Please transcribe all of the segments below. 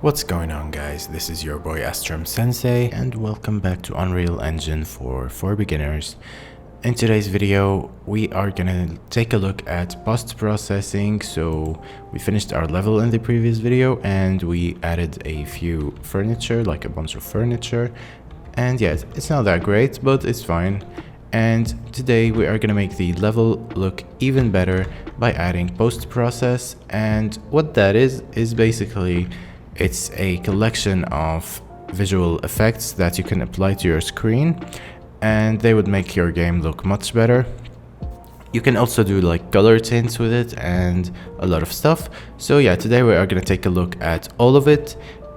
What's going on, guys? This is your boy Astrum Sensei and welcome back to Unreal Engine for beginners. In today's video we are gonna take a look at post-processing. So we finished our level in the previous video and we added a few furniture, like a bunch of furniture, and yeah, it's not that great but it's fine. And today we are gonna make the level look even better by adding post-process, and what that is basically it's a collection of visual effects that you can apply to your screen and they would make your game look much better. You can also do like color tints with it and a lot of stuff. So yeah, today we are gonna take a look at all of it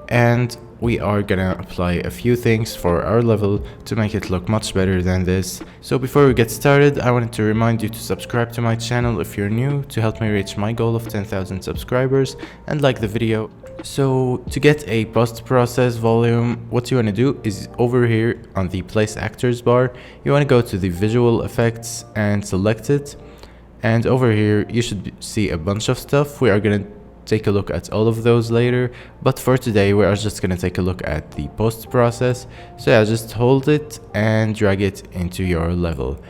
and we are gonna apply a few things for our level to make it look much better than this. So before we get started, I wanted to remind you to subscribe to my channel if you're new to help me reach my goal of 10,000 subscribers, and like the video. So to get a post-process volume, what you want to do is over here on the place actors bar, you want to go to the visual effects and select it. And over here you should see a bunch of stuff. We are going to take a look at all of those later, but for today we are just going to take a look at the post-process. So yeah, just hold it and drag it into your level.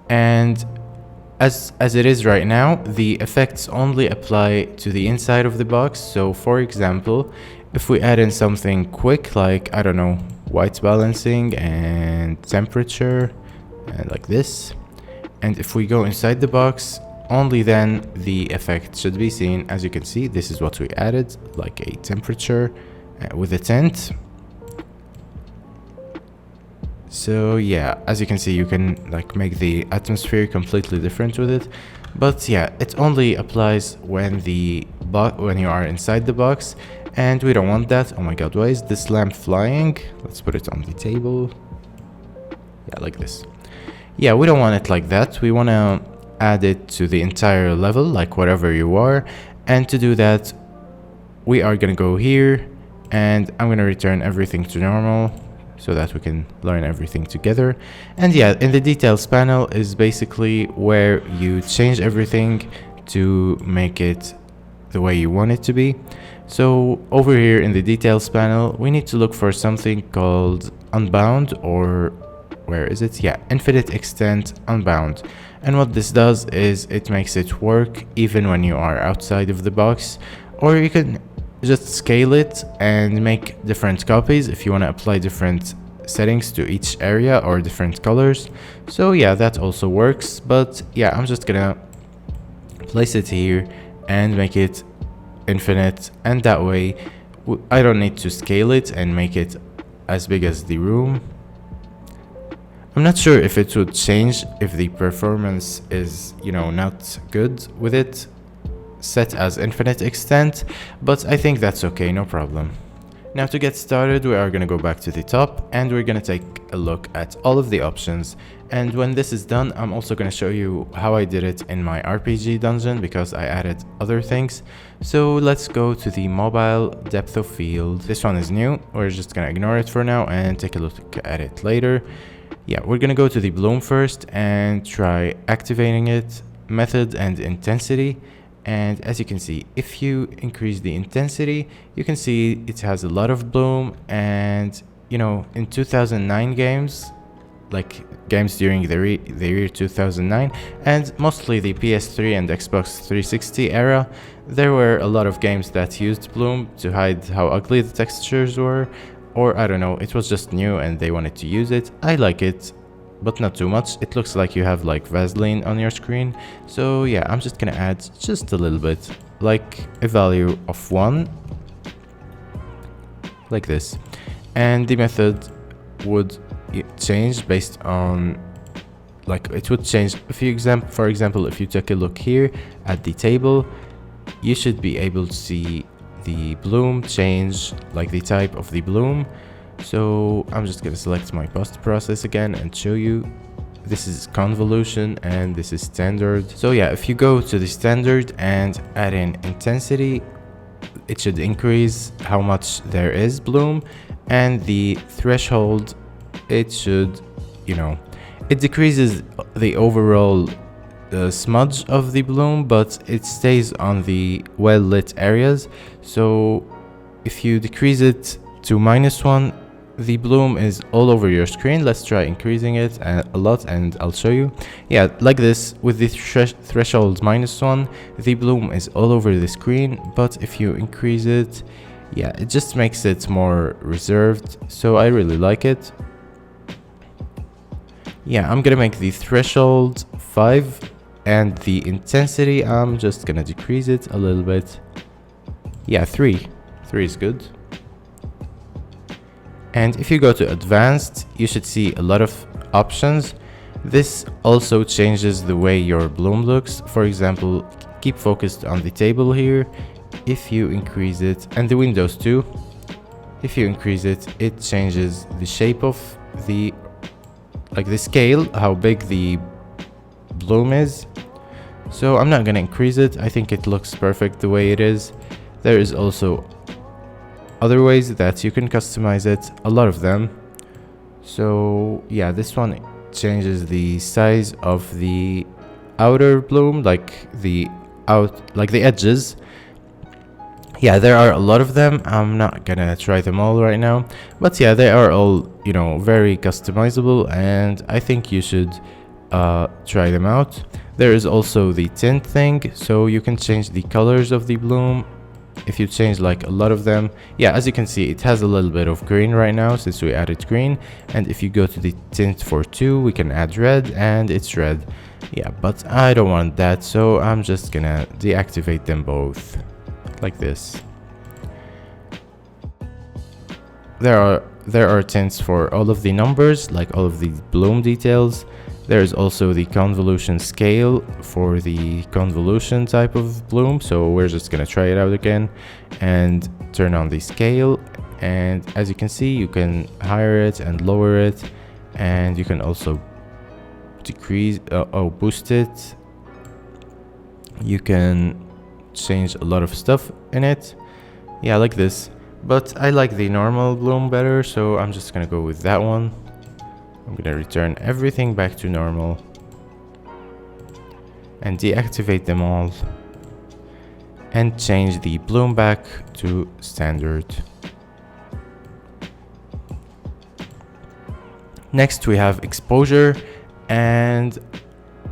And as it is right now, the effects only apply to the inside of the box. So for example, if we add in something quick like, I don't know, white balancing and temperature and like this, and if we go inside the box, only then the effect should be seen. As you can see, this is what we added, like a temperature with a tint. So yeah, as you can see, you can like make the atmosphere completely different with it, but yeah, it only applies when you are inside the box, and we don't want that. Oh my god, why is this lamp flying? Let's put it on the table. Yeah, like this. Yeah, we don't want it like that. We want to add it to the entire level, like wherever you are, and to do that we are gonna go here and I'm gonna return everything to normal so that we can learn everything together. And yeah, in the details panel is basically where you change everything to make it the way you want it to be. So over here in the details panel we need to look for something called unbound, or where is it? Yeah, infinite extent unbound. And what this does is it makes it work even when you are outside of the box, or you can just scale it and make different copies if you want to apply different settings to each area or different colors. So yeah, that also works, but yeah, I'm just gonna place it here and make it infinite, and that way I don't need to scale it and make it as big as the room. I'm not sure if it would change if the performance is, you know, not good with it set as infinite extent, but I think that's okay, no problem. Now to get started, we are going to go back to the top and we're going to take a look at all of the options. And when this is done, I'm also going to show you how I did it in my RPG dungeon, because I added other things. So let's go to the mobile depth of field. This one is new. We're just going to ignore it for now and take a look at it later. Yeah, we're gonna go to the bloom first and try activating it, method and intensity. And as you can see, if you increase the intensity, you can see it has a lot of bloom. And you know, in 2009 games, like games during the year 2009, and mostly the PS3 and Xbox 360 era, there were a lot of games that used bloom to hide how ugly the textures were. Or I don't know, it was just new and they wanted to use it. I like it, but not too much. It looks like you have like Vaseline on your screen. So yeah, I'm just gonna add just a little bit, like a value of 1, like this. And the method would change based on, like it would change if you for example, if you take a look here at the table, you should be able to see the bloom change, like the type of the bloom. So I'm just gonna select my post process again and show you. This is convolution and this is standard. So yeah, if you go to the standard and add in intensity, it should increase how much there is bloom, and the threshold, it should, you know, it decreases the overall smudge of the bloom, but it stays on the well lit areas. So if you decrease it to -1, the bloom is all over your screen. Let's try increasing it a lot and I'll show you. Yeah, like this. With the threshold -1, the bloom is all over the screen, but if you increase it, yeah, it just makes it more reserved, so I really like it. Yeah, I'm gonna make the threshold 5 and the intensity, I'm just gonna decrease it a little bit. Yeah, 3 is good. And if you go to advanced, you should see a lot of options. This also changes the way your bloom looks. For example, keep focused on the table here. If you increase it, and the windows too, if you increase it, it changes the shape of the, like the scale, how big the bloom is. So I'm not gonna increase it. I think it looks perfect the way it is. There is also other ways that you can customize it, a lot of them. So yeah, this one changes the size of the outer bloom, like the edges. Yeah, there are a lot of them. I'm not gonna try them all right now, but yeah, they are all, you know, very customizable, and I think you should try them out. There is also the tint thing, so you can change the colors of the bloom if you change like a lot of them. Yeah, as you can see, it has a little bit of green right now since we added green, and if you go to the tint for 2, we can add red, and it's red. Yeah, but I don't want that, so I'm just gonna deactivate them both like this. There are tints for all of the numbers, like all of the bloom details. There is also the convolution scale for the convolution type of bloom, so we're just gonna try it out again and turn on the scale. And as you can see, you can higher it and lower it, and you can also decrease boost it. You can change a lot of stuff in it, yeah, like this. But I like the normal bloom better, so I'm just gonna go with that one. I'm gonna return everything back to normal and deactivate them all and change the bloom back to standard. Next we have exposure, and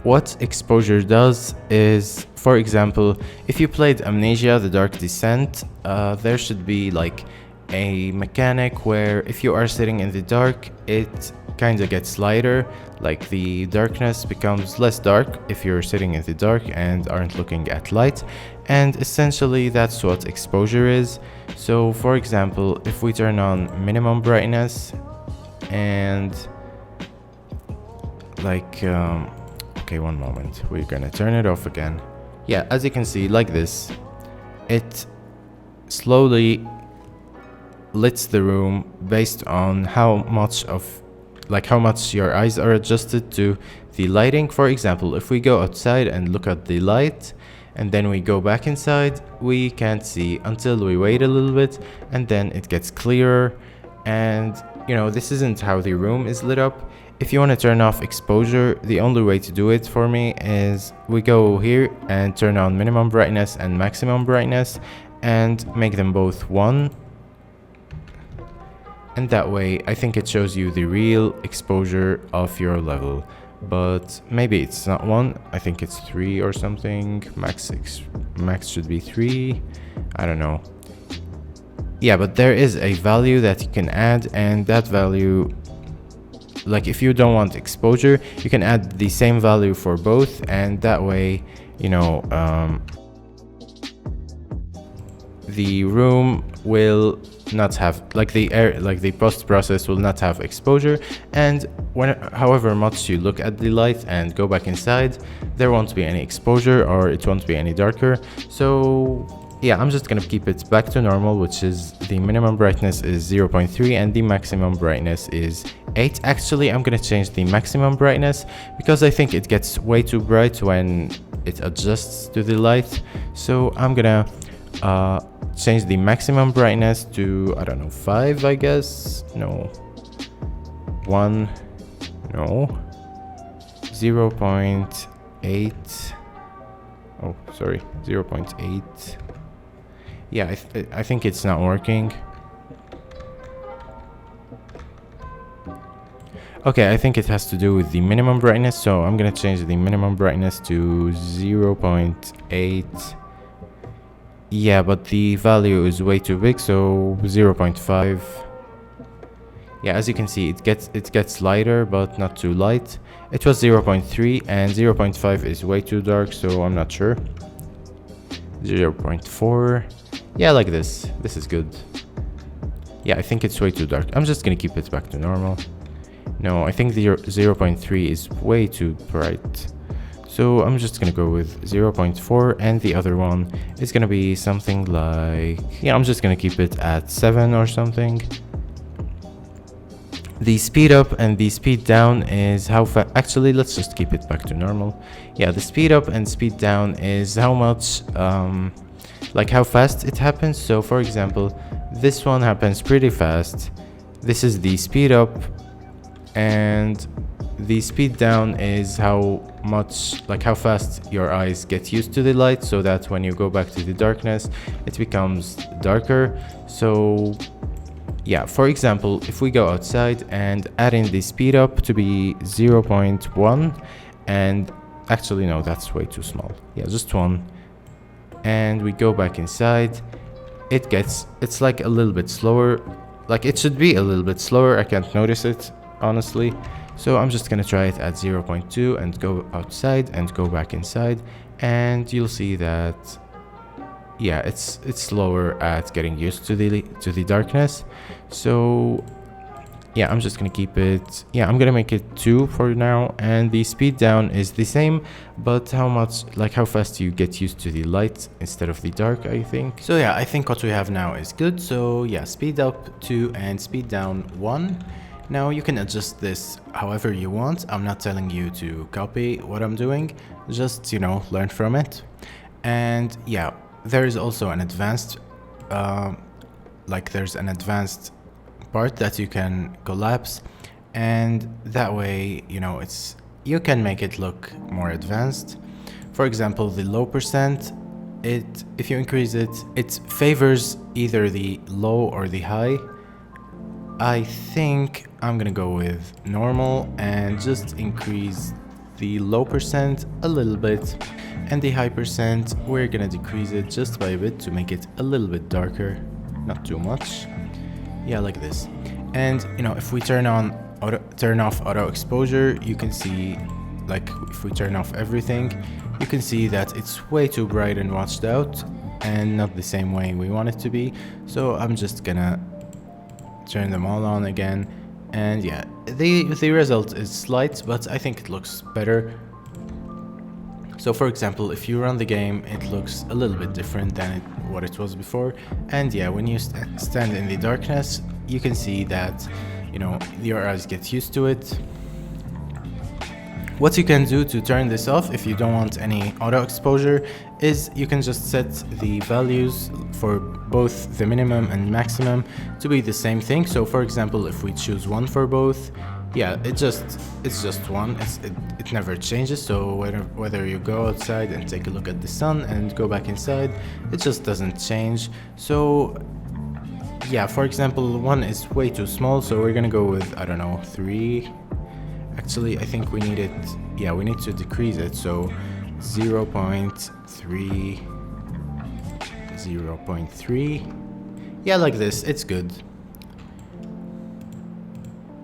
what exposure does is, for example, if you played Amnesia: The Dark Descent, there should be like a mechanic where if you are sitting in the dark, it kind of gets lighter, like the darkness becomes less dark if you're sitting in the dark and aren't looking at light, and essentially that's what exposure is. So for example, if we turn on minimum brightness and like okay, one moment, we're gonna turn it off again. Yeah, as you can see, like this, it slowly lights the room based on how much your eyes are adjusted to the lighting. For example, if we go outside and look at the light and then we go back inside, we can't see until we wait a little bit, and then it gets clearer. And you know, this isn't how the room is lit up. If you want to turn off exposure, the only way to do it for me is we go here and turn on minimum brightness and maximum brightness and make them both 1. And that way, I think it shows you the real exposure of your level. But maybe it's not 1, I think it's 3 or something. Max should be 3, I don't know. Yeah, but there is a value that you can add, and that value, like if you don't want exposure, you can add the same value for both, and that way, you know, the room will not have, like the air, like the post process will not have exposure, and however much you look at the light and go back inside, there won't be any exposure, or it won't be any darker. So yeah, I'm just gonna keep it back to normal, which is the minimum brightness is 0.3 and the maximum brightness is 8. Actually, I'm gonna change the maximum brightness because I think it gets way too bright when it adjusts to the light. So I'm gonna change the maximum brightness to, I don't know, 5, I guess. No, 1, no, 0.8. 0.8. Oh, sorry, 0.8. Yeah, I think it's not working. Okay, I think it has to do with the minimum brightness, so I'm gonna change the minimum brightness to 0.8. Yeah, but the value is way too big, so 0.5. Yeah, as you can see, it gets lighter, but not too light. It was 0.3, and 0.5 is way too dark, so I'm not sure. 0.4. Yeah, like this. This is good. Yeah, I think it's way too dark. I'm just gonna keep it back to normal. No, I think the 0.3 is way too bright. So I'm just gonna go with 0.4, and the other one is gonna be something like... Yeah, I'm just gonna keep it at 7 or something. The speed up and the speed down is how fast... Actually, let's just keep it back to normal. Yeah, the speed up and speed down is how much... like how fast it happens. So for example, this one happens pretty fast. This is the speed up, and the speed down is how much, like how fast your eyes get used to the light, so that when you go back to the darkness, it becomes darker. So yeah, for example, if we go outside and add in the speed up to be 0.1, and actually no, that's way too small. Yeah, just 1. And we go back inside, it's like a little bit slower. Like it should be a little bit slower. I can't notice it, honestly. So I'm just gonna try it at 0.2 and go outside and go back inside, and you'll see that yeah, it's slower at getting used to the darkness. So yeah, I'm just gonna keep it, yeah, I'm gonna make it 2 for now, and the speed down is the same, but how much, like how fast you get used to the light instead of the dark, I think. So yeah, I think what we have now is good. So yeah, speed up 2 and speed down 1. Now you can adjust this however you want. I'm not telling you to copy what I'm doing, just, you know, learn from it. And yeah, there is also an advanced, there's an advanced part that you can collapse, and that way, you know, you can make it look more advanced. For example, the low percent, if you increase it, it favors either the low or the high. I think I'm gonna go with normal and just increase the low percent a little bit, and the high percent, we're gonna decrease it just by a bit to make it a little bit darker, not too much. Yeah, like this. And you know, if we turn off auto exposure, you can see, like if we turn off everything, you can see that it's way too bright and washed out and not the same way we want it to be. So I'm just gonna turn them all on again, and yeah, the result is slight, but I think it looks better. So for example, if you run the game, it looks a little bit different than what it was before. And yeah, when you stand in the darkness, you can see that, you know, your eyes get used to it. What you can do to turn this off, if you don't want any auto exposure, is you can just set the values for both the minimum and maximum to be the same thing. So for example, if we choose 1 for both, yeah, it's just 1. It never changes. So whether you go outside and take a look at the sun and go back inside, it just doesn't change. So yeah, for example, 1 is way too small, so we're gonna go with, I don't know, 3. Actually, I think we need it, yeah, we need to decrease it, so 0.3, 0.3, yeah, like this, it's good.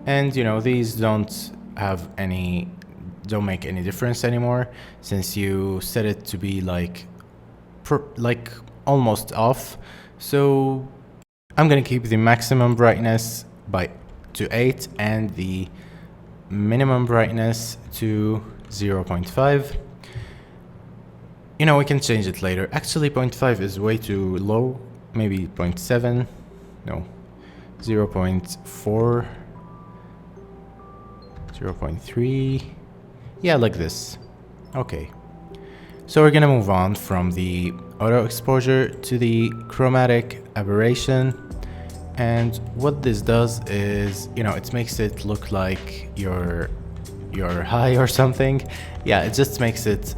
And you know, these don't make any difference anymore, since you set it to be like almost off. So I'm gonna keep the maximum brightness to 8 and the minimum brightness to 0.5. You know, we can change it later. Actually, 0.5 is way too low. Maybe 0.7. No, 0.4. 0.3. Yeah, like this. Okay. So we're gonna move on from the auto exposure to the chromatic aberration. And what this does is, you know, it makes it look like your you're high or something. Yeah, it just makes it,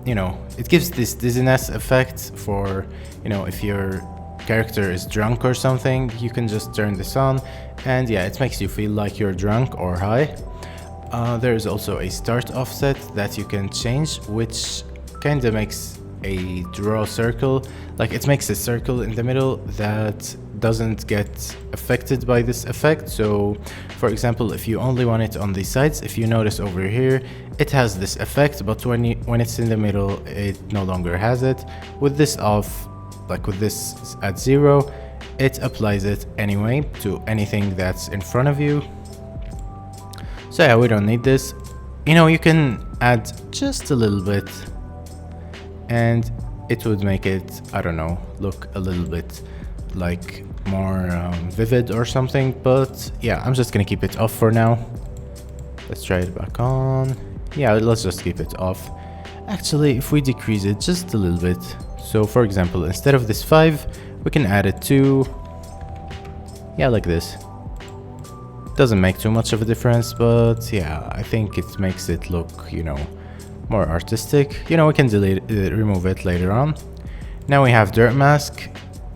you know, it gives this dizziness effect for, you know, if your character is drunk or something, you can just turn this on, and yeah, it makes you feel like you're drunk or high. There is also a start offset that you can change, which kind of makes a draw circle, like it makes a circle in the middle that doesn't get affected by this effect. So for example, if you only want it on the sides, if you notice over here, it has this effect, but when it's in the middle, it no longer has it. With this off, like with this at 0, it applies it anyway to anything that's in front of you. So yeah, we don't need this. You know, you can add just a little bit and it would make it, I don't know, look a little bit like more vivid or something, but yeah, I'm just gonna keep it off for now. Let's try it back on. Yeah, let's just keep it off. Actually, if we decrease it just a little bit, so for example, instead of this 5, we can add it to, yeah, like this. Doesn't make too much of a difference, but yeah, I think it makes it look, you know, more artistic. You know, we can remove it later on. Now we have dirt mask.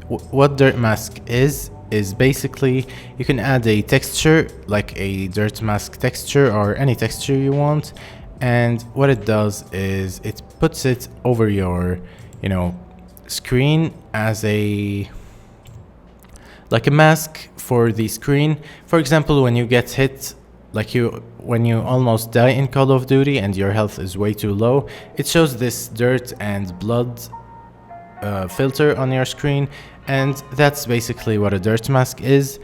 What dirt mask is basically you can add a texture, like a dirt mask texture or any texture you want, and what it does is it puts it over your, you know, screen as a, like a mask for the screen. For example, when you get hit, like when you almost die in Call of Duty and your health is way too low, it shows this dirt and blood filter on your screen, and that's basically what a dirt mask is.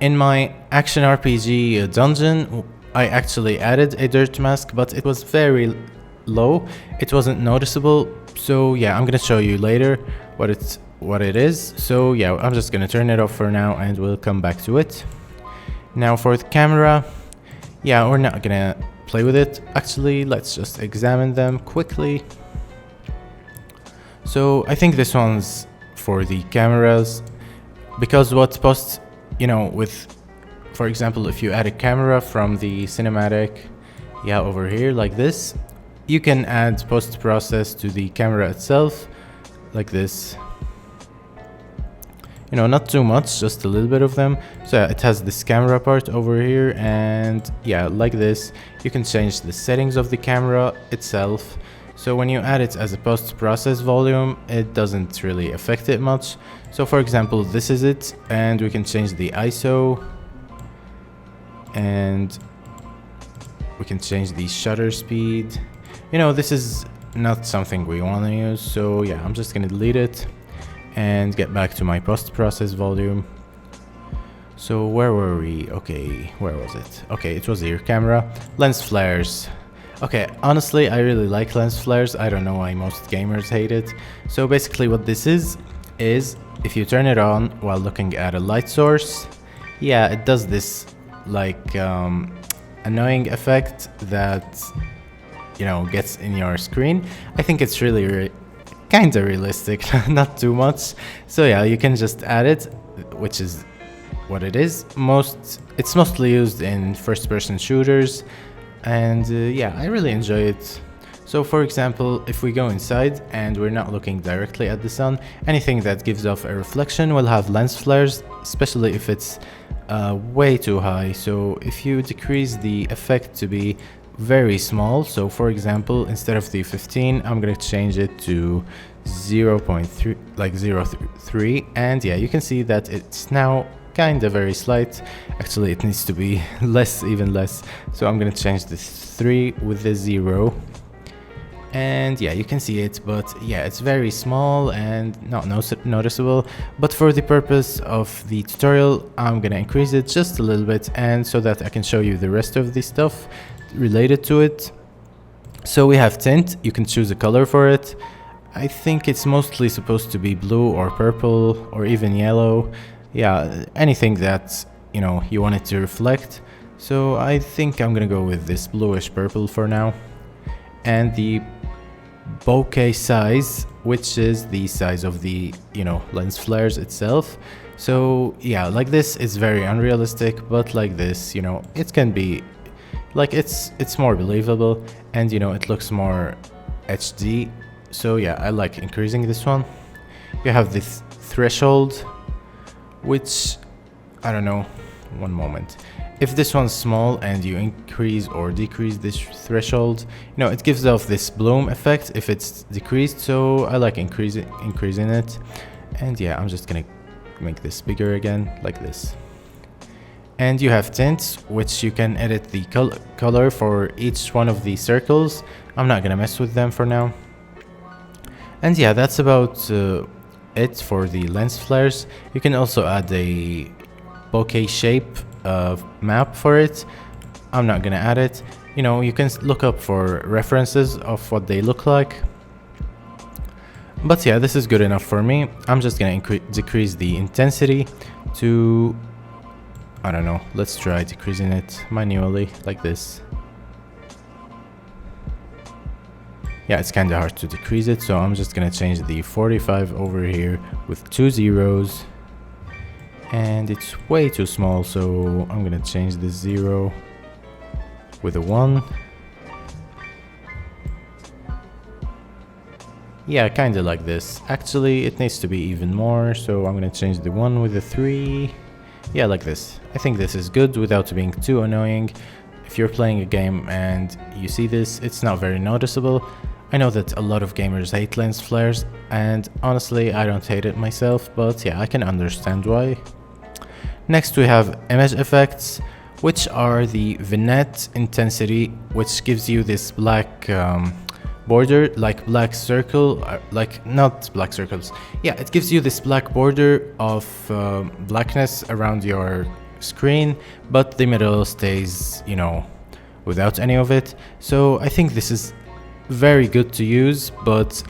In my action RPG dungeon, I actually added a dirt mask, but it was very low. It wasn't noticeable. So yeah, I'm gonna show you later what it is. So yeah, I'm just gonna turn it off for now and we'll come back to it. Now for the camera, yeah, we're not gonna play with it. Actually, let's just examine them quickly. So I think this one's for the cameras, because what post, you know, with, for example, if you add a camera from the cinematic, yeah, over here like this, you can add post-process to the camera itself like this. You know, not too much, just a little bit of them. So yeah, it has this camera part over here, and yeah, like this, you can change the settings of the camera itself. So when you add it as a post-process volume, it doesn't really affect it much. So for example, this is it, and we can change the ISO, and we can change the shutter speed. You know, this is not something we want to use, so yeah, I'm just gonna delete it and get back to my post-process volume. So where were we? Okay, where was it? Okay, it was here, camera. Lens flares. Okay, honestly, I really like lens flares. I don't know why most gamers hate it. So basically what this is if you turn it on while looking at a light source, yeah, it does this like annoying effect that, you know, gets in your screen. I think it's really kind of realistic, not too much. So yeah, you can just add it, which is what it is. It's mostly used in first-person shooters, and yeah, I really enjoy it. So for example, if we go inside and we're not looking directly at the sun, anything that gives off a reflection will have lens flares, especially if it's way too high. So if you decrease the effect to be very small, so for example, instead of the 15, I'm gonna change it to 0.3, like 0.3, and yeah, you can see that it's now kind of very slight. Actually, it needs to be less, even less. So I'm gonna change the 3 with the 0, and yeah, you can see it, but yeah, it's very small and not noticeable. But for the purpose of the tutorial, I'm gonna increase it just a little bit, and so that I can show you the rest of the stuff related to it. So we have tint. You can choose a color for it. I think it's mostly supposed to be blue or purple or even yellow. Yeah, anything that, you know, you want it to reflect. So I think I'm gonna go with this bluish purple for now. And the bokeh size, which is the size of the, you know, lens flares itself. So yeah, like this is very unrealistic, but like this, you know, it can be, Like it's more believable, and you know, it looks more HD. So yeah, I like increasing this one. You have this threshold, which I don't know, one moment. If this one's small and you increase or decrease this threshold, you know, it gives off this bloom effect if it's decreased. So I like increasing it. And yeah, I'm just gonna make this bigger again, like this. And you have tints, which you can edit the color for each one of these circles. I'm not gonna mess with them for now. And yeah, that's about it for the lens flares. You can also add a bokeh shape map for it. I'm not gonna add it. You know, you can look up for references of what they look like. But yeah, this is good enough for me. I'm just gonna decrease the intensity to, I don't know, let's try decreasing it manually like this. Yeah, it's kind of hard to decrease it, so I'm just gonna change the 45 over here with 2 zeros. And it's way too small, so I'm gonna change this 0 with a 1. Yeah, kind of like this. Actually, it needs to be even more, so I'm gonna change the 1 with a 3. Yeah, like this. I think this is good without being too annoying. If you're playing a game and you see this, it's not very noticeable. I know that a lot of gamers hate lens flares, and honestly, I don't hate it myself, but yeah, I can understand why. Next, we have image effects, which are the vignette intensity, which gives you this black border, like black circle, like not black circles. Yeah, it gives you this black border of blackness around your screen, but the middle stays, you know, without any of it. So I think this is very good to use, but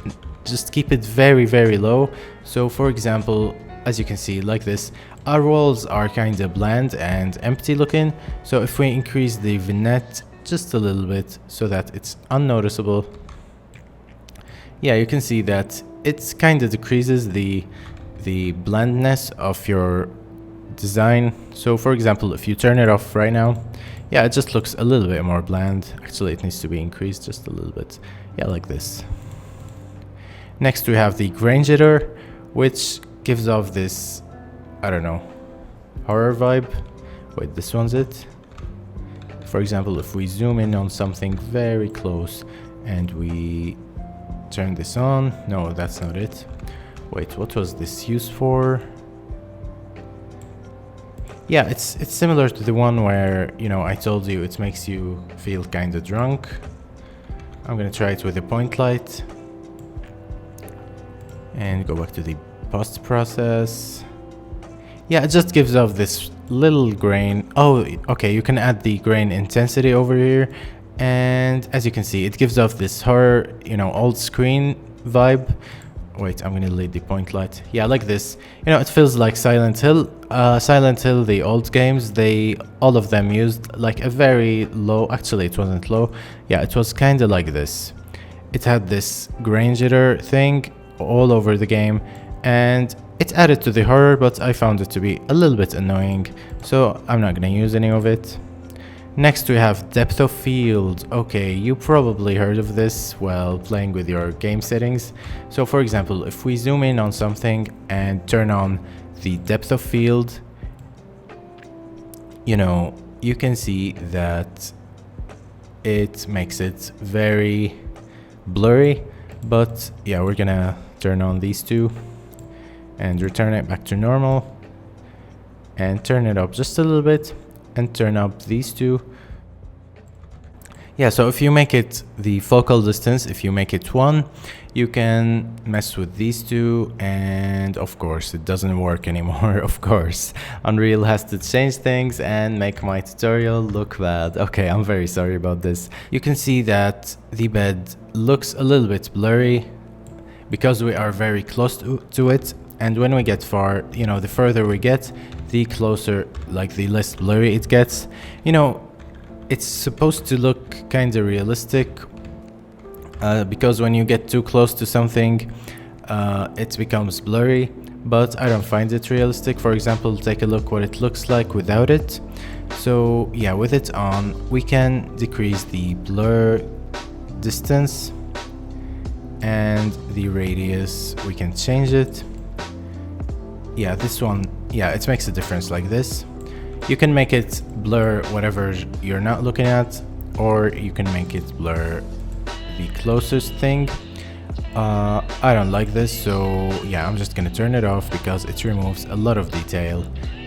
just keep it very, very low. So for example, as you can see, like this, our walls are kind of bland and empty looking. So if we increase the vignette just a little bit so that it's unnoticeable, yeah, you can see that it kind of decreases the blandness of your design. So for example, if you turn it off right now, yeah, it just looks a little bit more bland. Actually, it needs to be increased just a little bit. Yeah, like this. Next, we have the grain jitter, which gives off this, I don't know, horror vibe. Wait, this one's it. For example, if we zoom in on something very close and we turn this on. No, that's not it. Wait, what was this used for? Yeah, it's similar to the one where, you know, I told you it makes you feel kind of drunk. I'm gonna try it with a point light and go back to the post process. Yeah, it just gives off this little grain. Oh, okay, you can add the grain intensity over here, and as you can see, it gives off this horror, you know, old screen vibe. Wait, I'm gonna delete the point light. Yeah, like this. You know, it feels like Silent Hill. Silent Hill, the old games, all of them used like a very low, actually it wasn't low. Yeah, it was kind of like this. It had this grain jitter thing all over the game, and it added to the horror, but I found it to be a little bit annoying, so I'm not gonna use any of it. Next we have depth of field. Okay, you probably heard of this while playing with your game settings. So for example, if we zoom in on something and turn on the depth of field, you know, you can see that it makes it very blurry. But yeah, we're gonna turn on these two and return it back to normal, and turn it up just a little bit and turn up these two. Yeah, so if you make it the focal distance, if you make it 1, you can mess with these two, and of course it doesn't work anymore. Of course, Unreal has to change things and make my tutorial look bad. Okay, I'm very sorry about this. You can see that the bed looks a little bit blurry because we are very close to it, and when we get far, you know, the further we get, the closer, like the less blurry it gets. You know, it's supposed to look kind of realistic, because when you get too close to something, it becomes blurry. but I don't find it realistic. For example, take a look what it looks like without it. So yeah, with it on, we can decrease the blur distance, and the radius, we can change it. Yeah, this one, yeah, it makes a difference like this. You can make it blur whatever you're not looking at, or you can make it blur the closest thing. I don't like this, so yeah, I'm just gonna turn it off because it removes a lot of detail.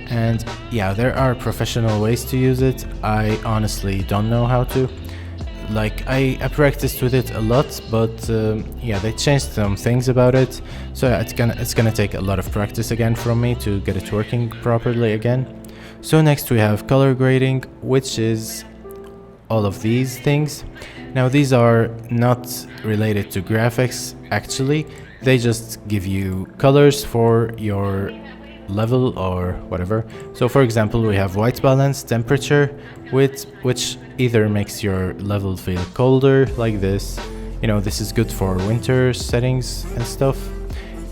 And yeah, there are professional ways to use it. I honestly don't know how to. Like, I practiced with it a lot, but yeah, they changed some things about it. So yeah, it's gonna take a lot of practice again from me to get it working properly again. So next we have color grading, which is all of these things. Now these are not related to graphics actually, they just give you colors for your level or whatever. So for example, we have white balance, temperature, which either makes your level feel colder like this. You know, this is good for winter settings and stuff.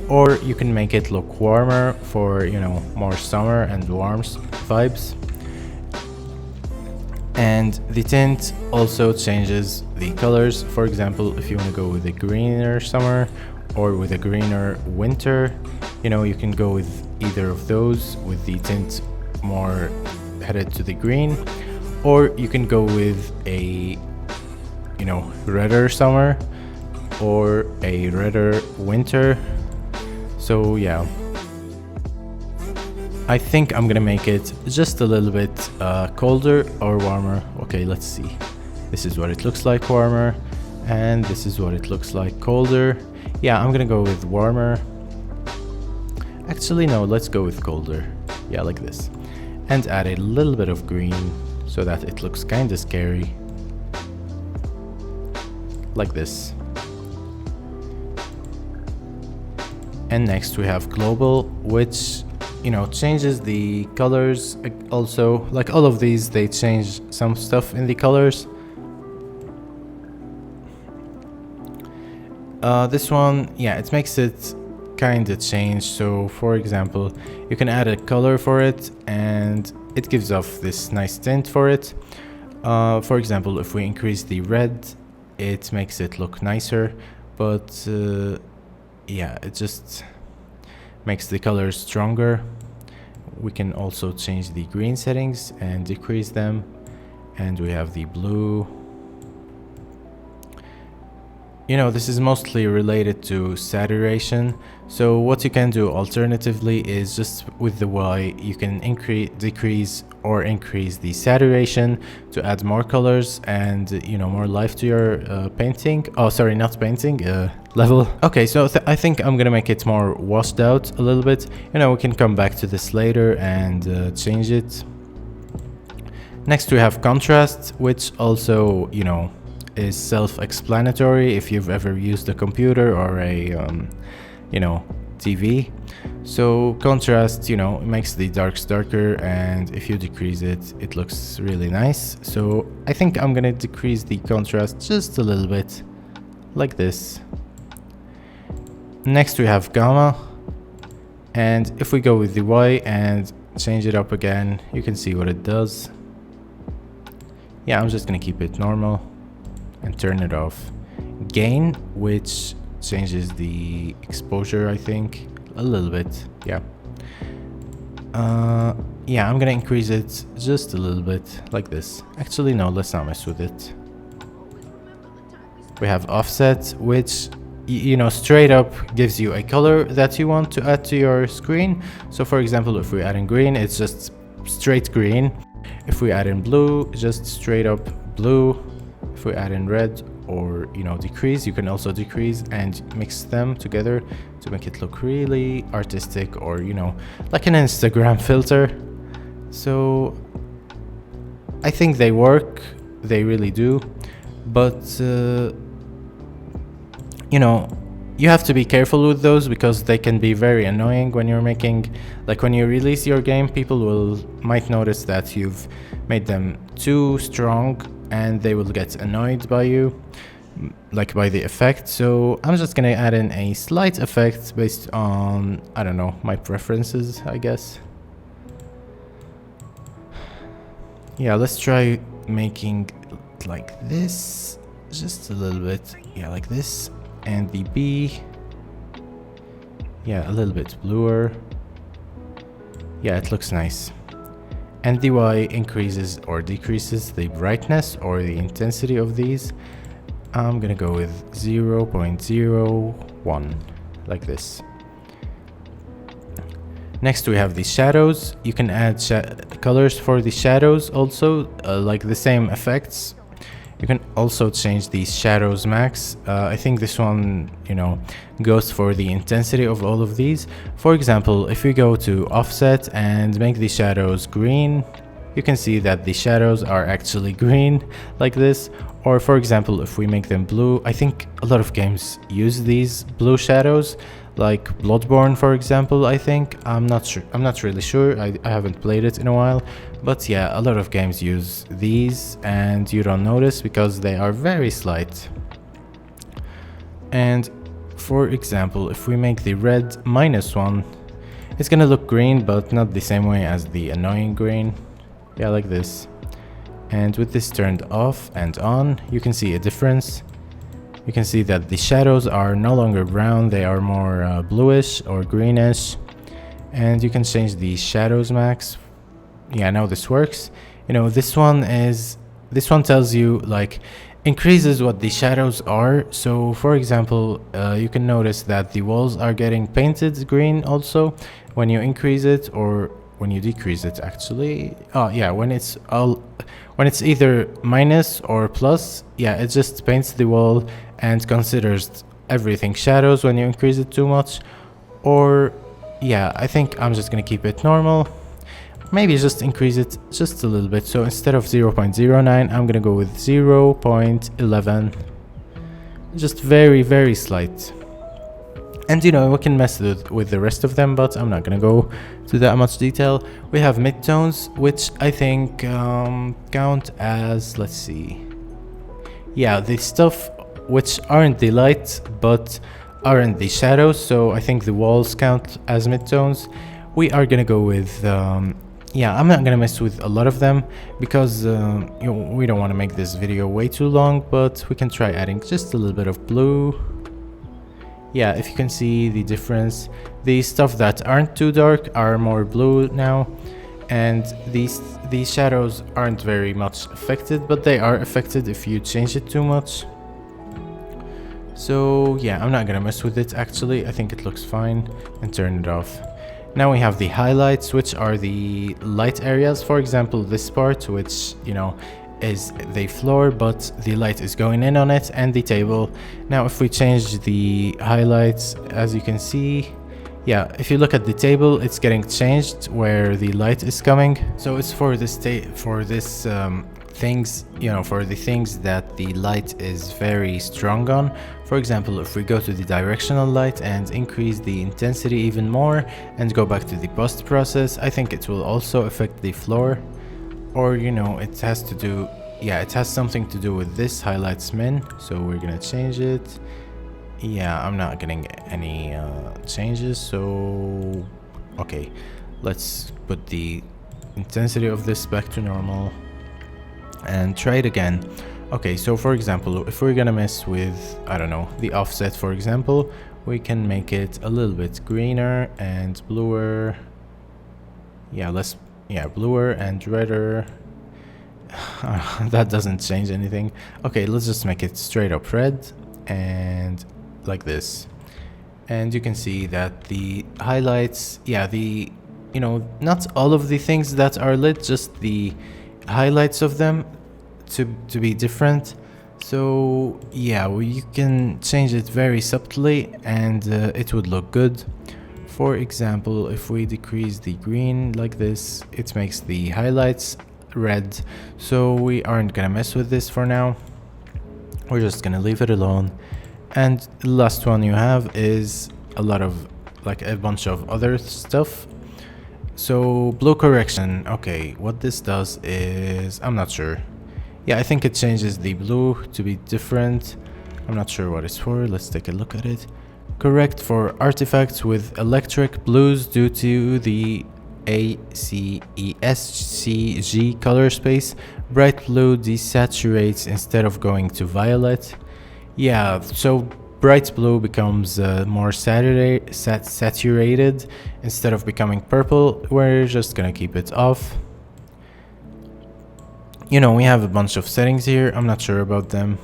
Or you can make it look warmer for, you know, more summer and warm vibes. And the tint also changes the colors. For example, if you want to go with a greener summer or with a greener winter, you know, you can go with either of those with the tint more headed to the green, or you can go with a, you know, redder summer or a redder winter. So yeah, I think I'm gonna make it just a little bit colder or warmer. Okay, let's see. This is what it looks like warmer, and this is what it looks like colder. Yeah, I'm gonna go with warmer. Actually, no, let's go with colder. Yeah, like this. And add a little bit of green so that it looks kinda scary. Like this. And next we have global, which, you know, changes the colors. Also, like all of these, they change some stuff in the colors. This one, yeah, it makes it kind of change. So for example, you can add a color for it and it gives off this nice tint for it. For example, if we increase the red, it makes it look nicer, but yeah, it just makes the colors stronger. We can also change the green settings and decrease them, and we have the blue. You know, this is mostly related to saturation. So what you can do alternatively is just with the Y, you can decrease or increase the saturation to add more colors and, you know, more life to your painting. Oh, sorry, not painting, level. Okay, so I think I'm gonna make it more washed out a little bit. You know, we can come back to this later and change it. Next we have contrast, which also, you know, is self-explanatory if you've ever used a computer or a you know, TV. So contrast, you know, makes the darks darker, and if you decrease it, it looks really nice. So I think I'm gonna decrease the contrast just a little bit, like this. Next we have gamma, and if we go with the Y and change it up again, you can see what it does. Yeah, I'm just gonna keep it normal and turn it off. Gain, which changes the exposure, I think, a little bit. Yeah. Yeah, I'm gonna increase it just a little bit, like this. Actually, no, let's not mess with it. We have offset, which, you know, straight up gives you a color that you want to add to your screen. So for example, if we add in green, it's just straight green. If we add in blue, just straight up blue. If we add in red, or, you know, decrease, you can also decrease and mix them together to make it look really artistic, or, you know, like an Instagram filter. So I think they work, they really do, but you know, you have to be careful with those because they can be very annoying when you're making, like when you release your game, people might notice that you've made them too strong and they will get annoyed by you. like by the effect. So I'm just gonna add in a slight effect based on, I don't know, my preferences, I guess. Yeah, let's try making it like this, just a little bit. Yeah, like this. And the B, yeah, a little bit bluer. Yeah, it looks nice. And the Y increases or decreases the brightness or the intensity of these. I'm gonna go with 0.01, like this. Next we have the shadows. You can add colors for the shadows also, like the same effects. You can also change the shadows max. I think this one, you know, goes for the intensity of all of these. For example, if we go to offset and make the shadows green, you can see that the shadows are actually green like this. Or for example, if we make them blue, I think a lot of games use these blue shadows, like Bloodborne, for example. I think I'm not really sure. I haven't played it in a while, but yeah, a lot of games use these and you don't notice because they are very slight. And for example, if we make the red -1, it's gonna look green, but not the same way as the annoying green. Yeah, like this. And with this turned off and on, you can see a difference. You can see that the shadows are no longer brown, they are more bluish or greenish. And you can change the shadows max. Yeah, now this works. You know, this one tells you, like, increases what the shadows are. So for example, you can notice that the walls are getting painted green also when you increase it, or when you decrease it actually. Oh yeah, when it's either minus or plus, yeah, it just paints the wall and considers everything shadows when you increase it too much. Or yeah, I think I'm just gonna keep it normal. Maybe just increase it just a little bit. So instead of 0.09, I'm gonna go with 0.11. Just very slight. And you know, we can mess with the rest of them, but I'm not gonna go to that much detail. We have midtones, which I think count as, let's see, yeah, the stuff which aren't the light but aren't the shadows. So I think the walls count as midtones. We are gonna go with yeah, I'm not gonna mess with a lot of them because you know, we don't want to make this video way too long, but we can try adding just a little bit of blue. Yeah, if you can see the difference, the stuff that aren't too dark are more blue now, and these shadows aren't very much affected, but they are affected if you change it too much. So yeah, I'm not gonna mess with it actually. I think it looks fine, and turn it off. Now we have the highlights, which are the light areas. For example, this part, which, you know, is the floor, but the light is going in on it, and the table. Now if we change the highlights, as you can see, yeah, if you look at the table, it's getting changed where the light is coming. So it's for this things, you know, for the things that the light is very strong on. For example, if we go to the directional light and increase the intensity even more and go back to the post process, I think it will also affect the floor. Or, you know, it has to do, yeah, it has something to do with this highlights min. So we're gonna change it. Yeah, I'm not getting any changes. So, okay, let's put the intensity of this back to normal and try it again. Okay, so for example, if we're gonna mess with, I don't know, the offset, for example, we can make it a little bit greener and bluer. Yeah, bluer and redder. That doesn't change anything. Okay, let's just make it straight up red and like this. And you can see that the highlights, yeah, you know, not all of the things that are lit, just the highlights of them to be different. So yeah, you can change it very subtly and it would look good. For example, if we decrease the green like this, it makes the highlights red. So we aren't gonna mess with this for now. We're just gonna leave it alone. And the last one you have is a bunch of other stuff. So blue correction. Okay, what this does is, I'm not sure. Yeah, I think it changes the blue to be different. I'm not sure what it's for. Let's take a look at it. Correct for artifacts with electric blues due to the ACESCG color space. Bright blue desaturates instead of going to violet. Yeah, so bright blue becomes more saturated instead of becoming purple. We're just gonna keep it off. You know, we have a bunch of settings here. I'm not sure about them.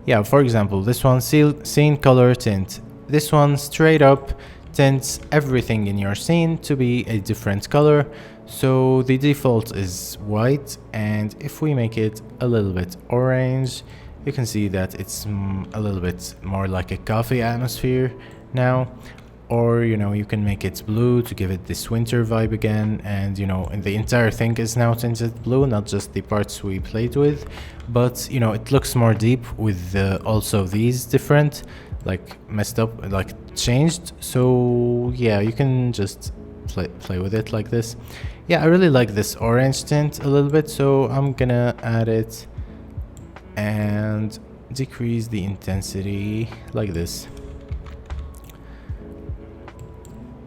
Yeah, for example, this one, scene color tint. This one straight up tints everything in your scene to be a different color. So the default is white, and if we make it a little bit orange, you can see that it's a little bit more like a coffee atmosphere now. Or, you know, you can make it blue to give it this winter vibe again, and you know, the entire thing is now tinted blue, not just the parts we played with. But you know, it looks more deep with also these different, like messed up, like changed. So yeah, you can just play with it like this. Yeah, I really like this orange tint a little bit, so I'm gonna add it and decrease the intensity like this.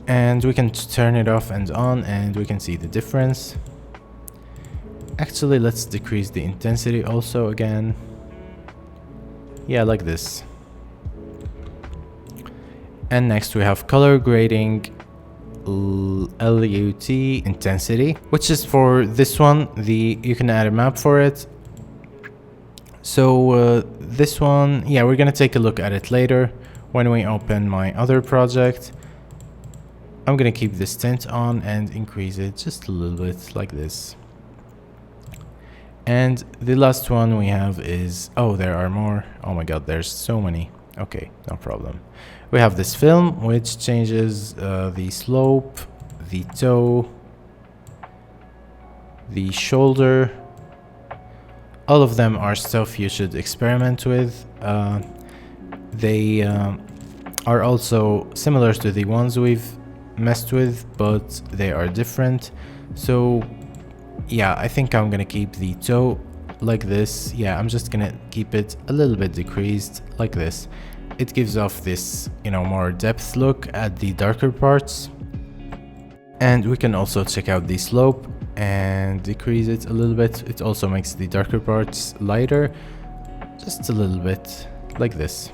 And we can turn it off and on, and we can see the difference. Actually, let's decrease the intensity also again. Yeah, like this. And next we have color grading LUT intensity, which is for this one. You can add a map for it. So this one, yeah, we're gonna take a look at it later when we open my other project. I'm gonna keep this tint on and increase it just a little bit like this. And the last one we have is, oh, there are more. Oh my god, there's so many. Okay, no problem. We have this film, which changes the slope, the toe, the shoulder. All of them are stuff you should experiment with. They are also similar to the ones we've messed with, but they are different. So yeah, I think I'm gonna keep the toe like this. Yeah, I'm just gonna keep it a little bit decreased like this. It gives off this, you know, more depth look at the darker parts. And we can also check out the slope and decrease it a little bit. It also makes the darker parts lighter, just a little bit like this.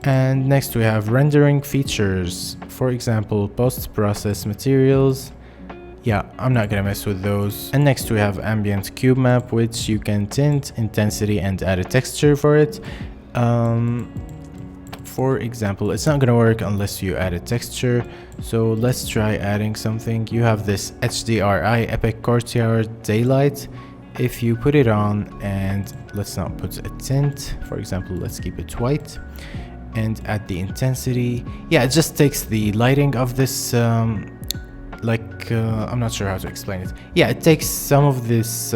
And next we have rendering features, for example, post-process materials. Yeah, I'm not gonna mess with those. And next we have ambient cube map, which you can tint, intensity, and add a texture for it. For example, it's not gonna work unless you add a texture. So let's try adding something. You have this HDRI Epic Courtyard Daylight. If you put it on, and let's not put a tint, for example, let's keep it white. And add the intensity. Yeah, it just takes the lighting of this, I'm not sure how to explain it. Yeah, it takes some of this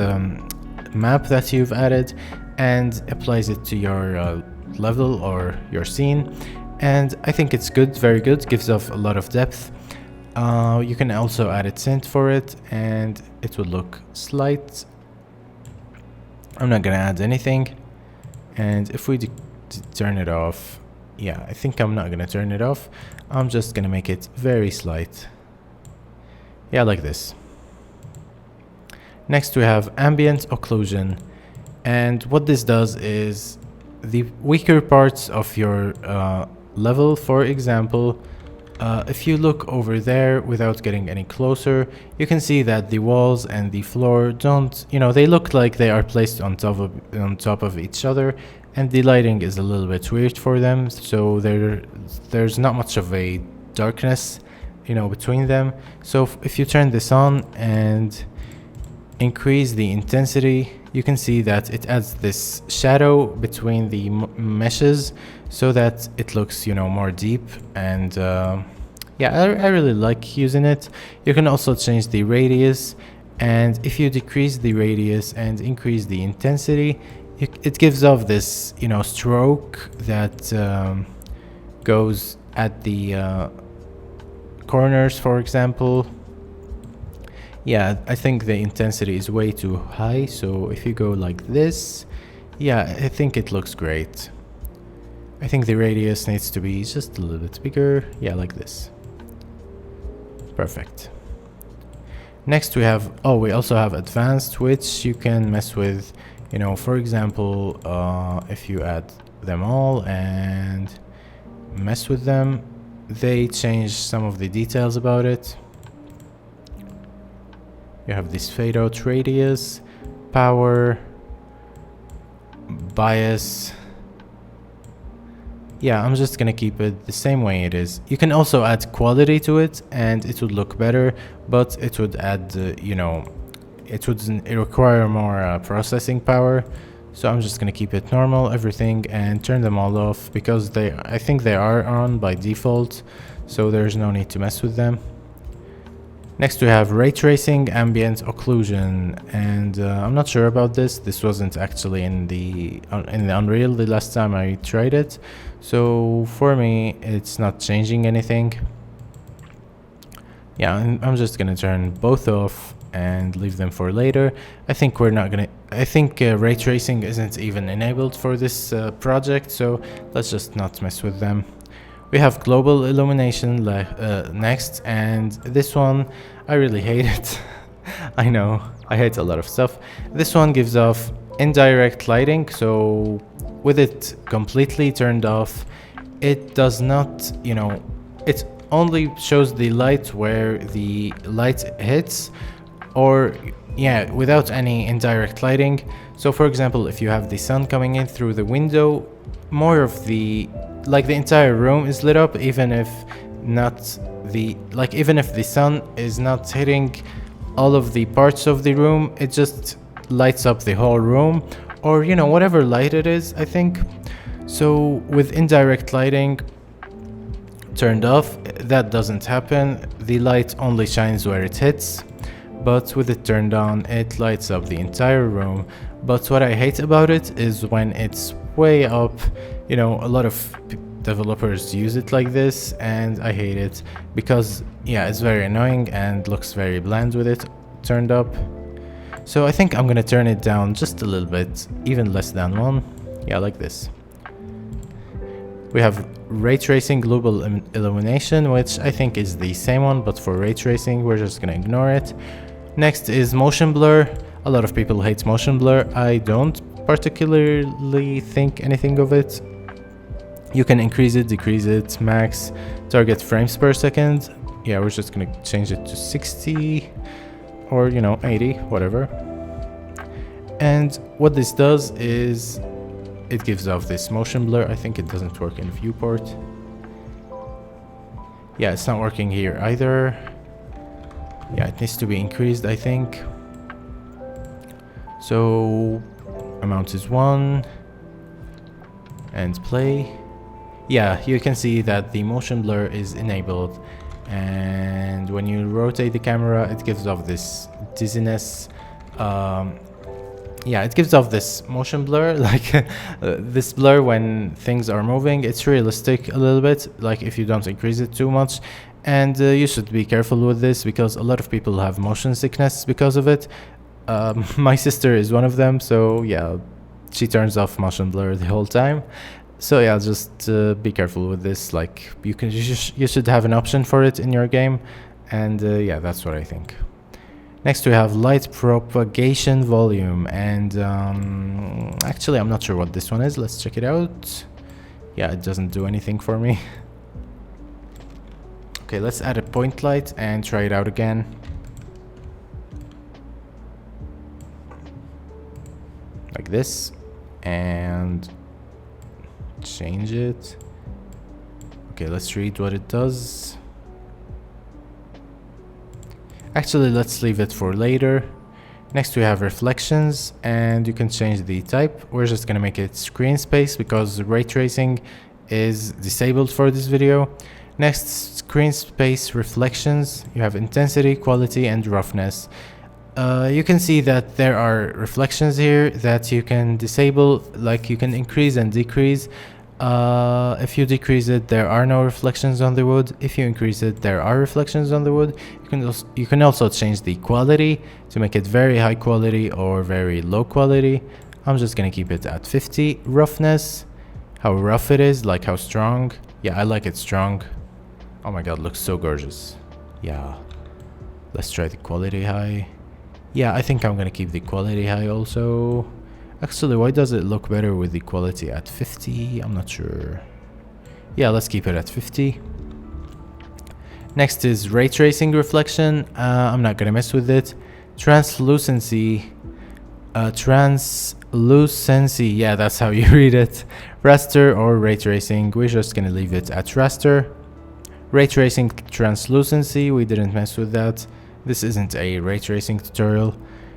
map that you've added and applies it to your level or your scene. And I think it's good, very good, gives off a lot of depth. You can also add a tint for it, and it would look slight. I'm not gonna add anything. And if we turn it off, yeah, I think I'm not gonna turn it off. I'm just gonna make it very slight. Yeah, like this. Next we have ambient occlusion. And what this does is the weaker parts of your level, for example, if you look over there without getting any closer, you can see that the walls and the floor don't, you know, they look like they are placed on top of each other. And the lighting is a little bit weird for them, so there's not much of a darkness, you know, between them. So if you turn this on and increase the intensity, you can see that it adds this shadow between the meshes so that it looks, you know, more deep. And yeah, I really like using it. You can also change the radius, and if you decrease the radius and increase the intensity, it gives off this, you know, stroke that goes at the corners, for example. Yeah, I think the intensity is way too high, so if you go like this, yeah, I think it looks great. I think the radius needs to be just a little bit bigger. Yeah, like this. Perfect. Next we have, we also have advanced, which you can mess with, you know, for example, if you add them all and mess with them, they change some of the details about it. You have this fade out radius, power, bias. Yeah, I'm just gonna keep it the same way it is. You can also add quality to it and it would look better, but it would add, you know, it would require more processing power. So I'm just gonna keep it normal, everything, and turn them all off because I think they are on by default, so there's no need to mess with them. Next we have ray tracing, ambient, occlusion, and I'm not sure about this. This wasn't actually in the Unreal the last time I tried it, so for me it's not changing anything. Yeah, and I'm just gonna turn both off and leave them for later. I think ray tracing isn't even enabled for this project, so let's just not mess with them. We have global illumination next, and this one I really hate it. I know, I hate a lot of stuff. This one gives off indirect lighting, so with it completely turned off, it does not, you know, it only shows the light where the light hits, or yeah, without any indirect lighting. So for example, if you have the sun coming in through the window, more of the entire room is lit up, even if even if the sun is not hitting all of the parts of the room, it just lights up the whole room, or you know, whatever light it is, I think. So with indirect lighting turned off, that doesn't happen. The light only shines where it hits, but with it turned on, it lights up the entire room. But what I hate about it is when it's way up, you know, a lot of developers use it like this, and I hate it because yeah, it's very annoying and looks very bland with it turned up. So I think I'm gonna turn it down just a little bit, even less than 1. Yeah, like this. We have ray tracing global illumination, which I think is the same one, but for ray tracing we're just gonna ignore it. Next is motion blur. A lot of people hate motion blur. I don't particularly think anything of it. You can increase it, decrease it, max, target frames per second. Yeah, we're just gonna change it to 60 or, you know, 80, whatever. And what this does is it gives off this motion blur. I think it doesn't work in viewport. Yeah, it's not working here either. Yeah, it needs to be increased, I think. So amount is 1 and play. Yeah, you can see that the motion blur is enabled, and when you rotate the camera, it gives off this dizziness. Yeah, it gives off this motion blur, like this blur when things are moving. It's realistic a little bit, like if you don't increase it too much. And you should be careful with this because a lot of people have motion sickness because of it. My sister is one of them, so yeah, she turns off motion blur the whole time. So yeah, just be careful with this. Like you should have an option for it in your game, and yeah, that's what I think. Next we have light propagation volume, and actually I'm not sure what this one is. Let's check it out. Yeah, it doesn't do anything for me. Okay, let's add a point light and try it out again. Like this, and change it. Okay, let's read what it does. Actually, let's leave it for later. Next we have reflections, and you can change the type. We're just gonna make it screen space because ray tracing is disabled for this video. Next, screen space reflections. You have intensity, quality, and roughness. You can see that there are reflections here that you can disable, like you can increase and decrease. If you decrease it, there are no reflections on the wood. If you increase it, there are reflections on the wood. You can also change the quality to make it very high quality or very low quality. I'm just gonna keep it at 50. Roughness, how rough it is, like how strong. Yeah, I like it strong. Oh my god, looks so gorgeous. Yeah. Let's try the quality high. Yeah, I think I'm gonna keep the quality high also. Actually, why does it look better with the quality at 50? I'm not sure. Yeah, let's keep it at 50. Next is ray tracing reflection. I'm not gonna mess with it. Translucency. Translucency. Yeah, that's how you read it. Raster or ray tracing. We're just gonna leave it at raster. Ray tracing translucency. We didn't mess with that. This isn't a ray tracing tutorial.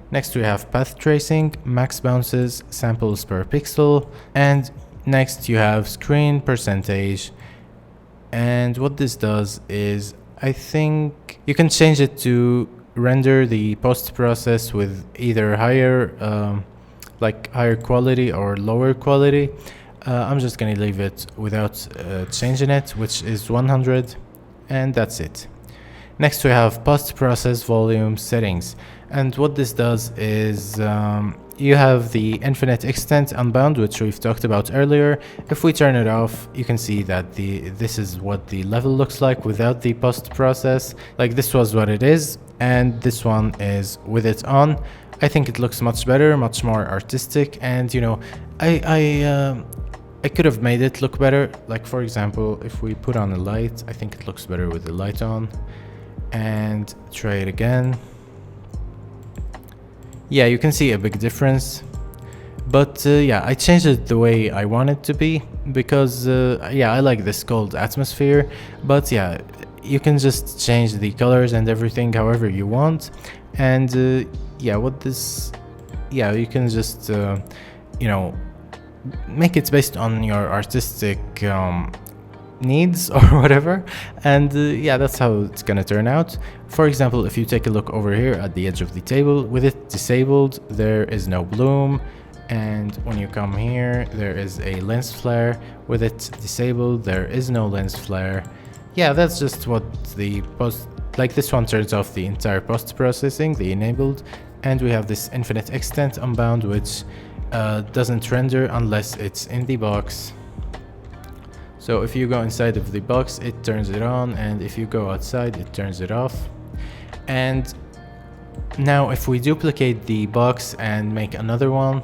Next we have path tracing, max bounces, samples per pixel, and next you have screen percentage. And what this does is, I think you can change it to render the post process with either higher higher quality or lower quality. I'm just gonna leave it without changing it, which is 100, and that's it. Next we have post-process volume settings, and what this does is you have the infinite extent unbound, which we've talked about earlier. If we turn it off, you can see that this is what the level looks like without the post-process. Like, this was what it is, and this one is with it on. I think it looks much better, much more artistic, and you know, I could have made it look better. Like, for example, if we put on a light, I think it looks better with the light on. And try it again. Yeah, you can see a big difference, but yeah, I changed it the way I want it to be because yeah, I like this cold atmosphere. But yeah, you can just change the colors and everything however you want. And yeah, yeah, you can just you know, make it based on your artistic needs or whatever. And yeah, that's how it's gonna turn out. For example, if you take a look over here at the edge of the table, with it disabled, there is no bloom. And when you come here, there is a lens flare. With it disabled, there is no lens flare. Yeah, that's just what the like this one turns off the entire post processing, the enabled. And we have this infinite extent unbound, which doesn't render unless it's in the box. So if you go inside of the box, it turns it on, and if you go outside, it turns it off. And now if we duplicate the box and make another one,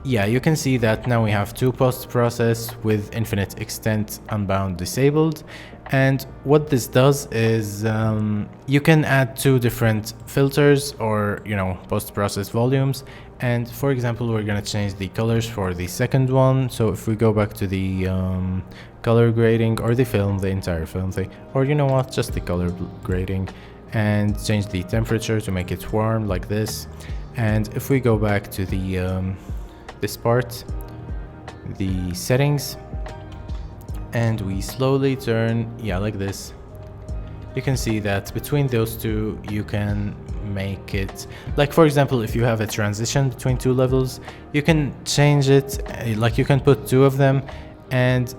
yeah, you can see that now we have two post process with infinite extent unbound disabled. And what this does is you can add two different filters or, you know, post process volumes. And for example, we're gonna change the colors for the second one. So if we go back to the color grading or the film, the entire film thing, or you know what, just the color grading, and change the temperature to make it warm like this. And if we go back to the this part, the settings, and we slowly turn, yeah, like this, you can see that between those two you can make it, like for example, if you have a transition between two levels, you can change it, like you can put two of them, and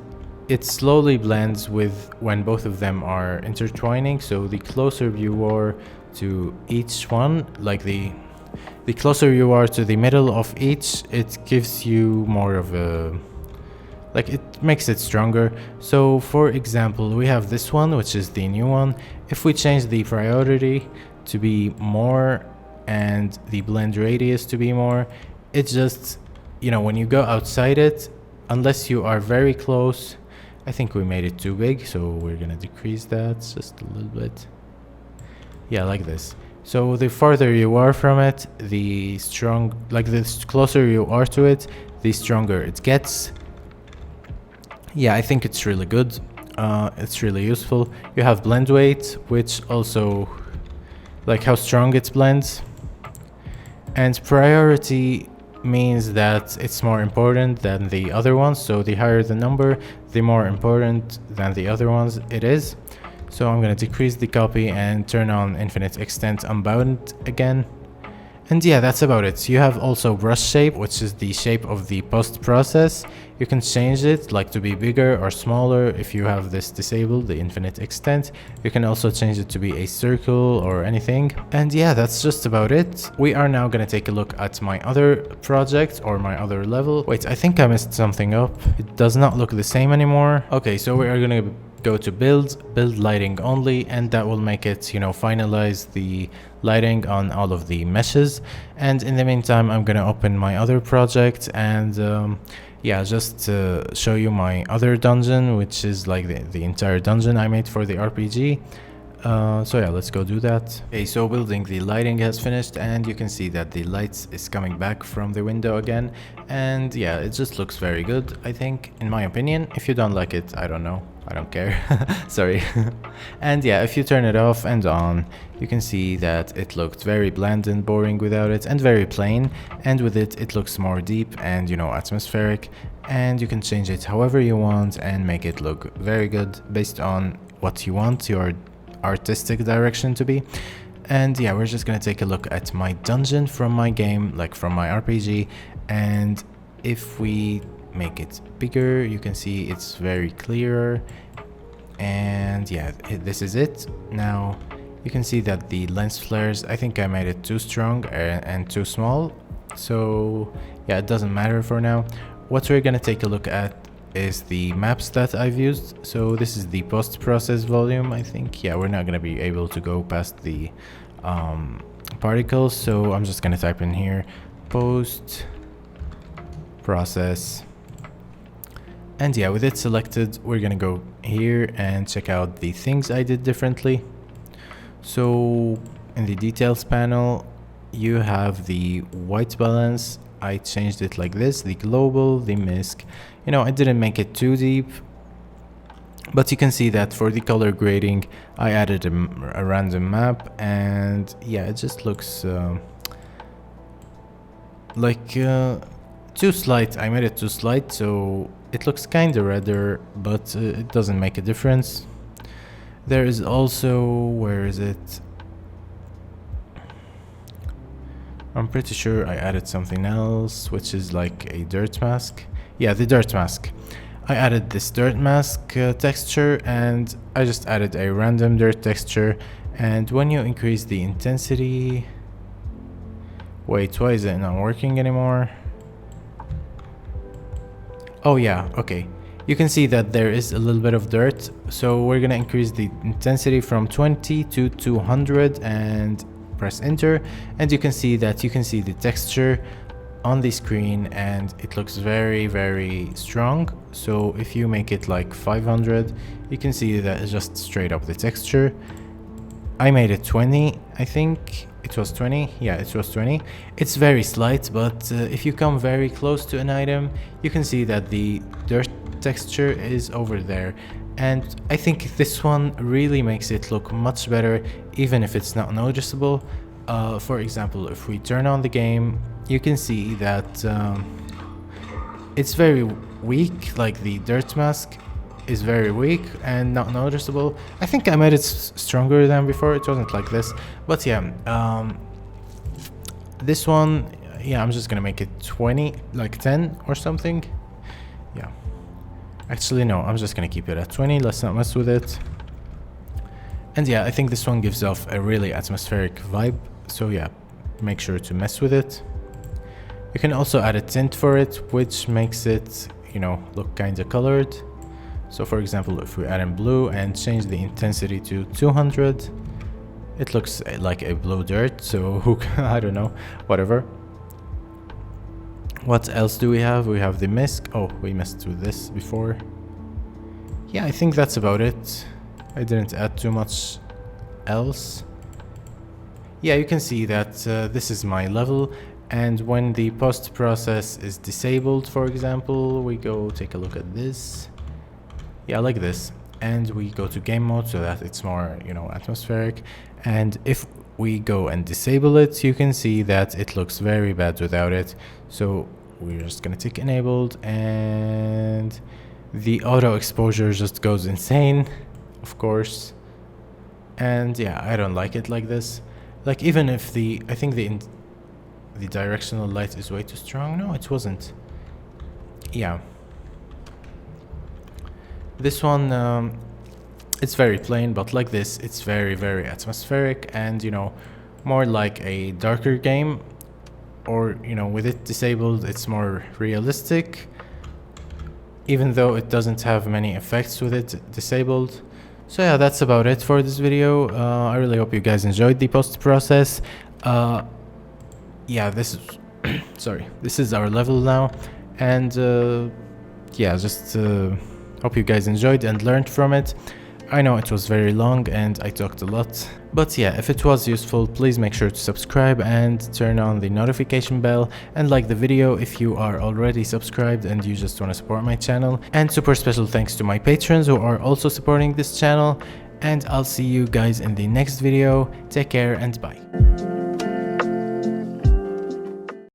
it slowly blends with when both of them are intertwining. So the closer you are to each one, like the closer you are to the middle of each, it gives you more of a, like, it makes it stronger. So for example, we have this one, which is the new one. If we change the priority to be more and the blend radius to be more, it just, you know, when you go outside it, unless you are very close, I think we made it too big, so we're gonna decrease that just a little bit. Yeah, like this. So the farther you are from it, the closer you are to it, the stronger it gets. Yeah, I think it's really good. It's really useful. You have blend weight, which also, like how strong it blends. And priority means that it's more important than the other ones. So the higher the number, the more important than the other ones it is. So I'm going to decrease the copy and turn on infinite extent unbound again. And yeah, that's about it. You have also brush shape, which is the shape of the post process. You can change it like to be bigger or smaller if you have this disabled, the infinite extent. You can also change it to be a circle or anything. And yeah, that's just about it. We are now gonna take a look at my other project or my other level. Wait, I think I messed something up. It does not look the same anymore. Okay, so we are gonna go to build lighting only, and that will make it, you know, finalize the lighting on all of the meshes. And in the meantime, I'm gonna open my other project and yeah, just to show you my other dungeon, which is like the entire dungeon I made for the RPG. So yeah, let's go do that. Okay, so building the lighting has finished, and you can see that the lights is coming back from the window again. And yeah, it just looks very good, I think, in my opinion. If you don't like it, I don't know. I don't care. Sorry. And yeah, if you turn it off and on, you can see that it looked very bland and boring without it, and very plain. And with it, it looks more deep and, you know, atmospheric. And you can change it however you want and make it look very good based on what you want your artistic direction to be. And yeah, we're just gonna take a look at my dungeon from my game, like from my RPG. And if we make it bigger, you can see it's very clearer. And yeah, this is it. Now you can see that the lens flares, I think I made it too strong and too small, so yeah, it doesn't matter for now. What we're gonna take a look at is the maps that I've used. So this is the post-process volume, I think. Yeah, we're not gonna be able to go past the particles, so I'm just gonna type in here post-process. And yeah, with it selected, we're gonna go here and check out the things I did differently. So in the details panel, you have the white balance. I changed it like this, the global, the misc. You know, I didn't make it too deep, but you can see that for the color grading, I added a random map, and yeah, it just looks like too slight. I made it too slight, so it looks kind of redder, but it doesn't make a difference. There is also, where is it? I'm pretty sure I added something else, which is like a dirt mask. Yeah, the dirt mask. I added this dirt mask texture, and I just added a random dirt texture. And when you increase the intensity... Wait, why is it not working anymore? Oh yeah, okay. You can see that there is a little bit of dirt, so we're gonna increase the intensity from 20 to 200 and press enter, and you can see that you can see the texture on the screen, and it looks very, very strong. So if you make it like 500, you can see that it's just straight up the texture. I made it 20, I think. It was 20, yeah, it was 20. It's very slight, but if you come very close to an item, you can see that the dirt texture is over there. And I think this one really makes it look much better, even if it's not noticeable. For example, if we turn on the game, you can see that it's very weak, like the dirt mask is very weak and not noticeable. I think I made it stronger than before. It wasn't like this, but yeah, this one, yeah, I'm just gonna make it 20, like 10 or something. Yeah, actually no, I'm just gonna keep it at 20. Let's not mess with it. And yeah, I think this one gives off a really atmospheric vibe, so yeah, make sure to mess with it. You can also add a tint for it, which makes it, you know, look kind of colored. So for example, if we add in blue and change the intensity to 200, it looks like a blue dirt, so I don't know, whatever. What else do we have? We have the misc. Oh, we messed with this before. Yeah, I think that's about it. I didn't add too much else. Yeah, you can see that this is my level, and when the post process is disabled, for example, we go take a look at this. Yeah, like this, and we go to game mode so that it's more, you know, atmospheric. And if we go and disable it, you can see that it looks very bad without it. So we're just gonna tick enabled, and the auto exposure just goes insane, of course. And yeah, I don't like it like this. Like, even if I think the the directional light is way too strong. No, it wasn't. Yeah. This one, it's very plain, but like this, it's very, very atmospheric and, you know, more like a darker game. Or, you know, with it disabled, it's more realistic, even though it doesn't have many effects with it disabled. So yeah, that's about it for this video. I really hope you guys enjoyed the post process. Yeah, this is sorry, this is our level now, and yeah, just hope you guys enjoyed and learned from it. I know it was very long and I talked a lot, but yeah, if it was useful, please make sure to subscribe and turn on the notification bell and like the video if you are already subscribed and you just want to support my channel. And super special thanks to my patrons who are also supporting this channel, and I'll see you guys in the next video. Take care and bye.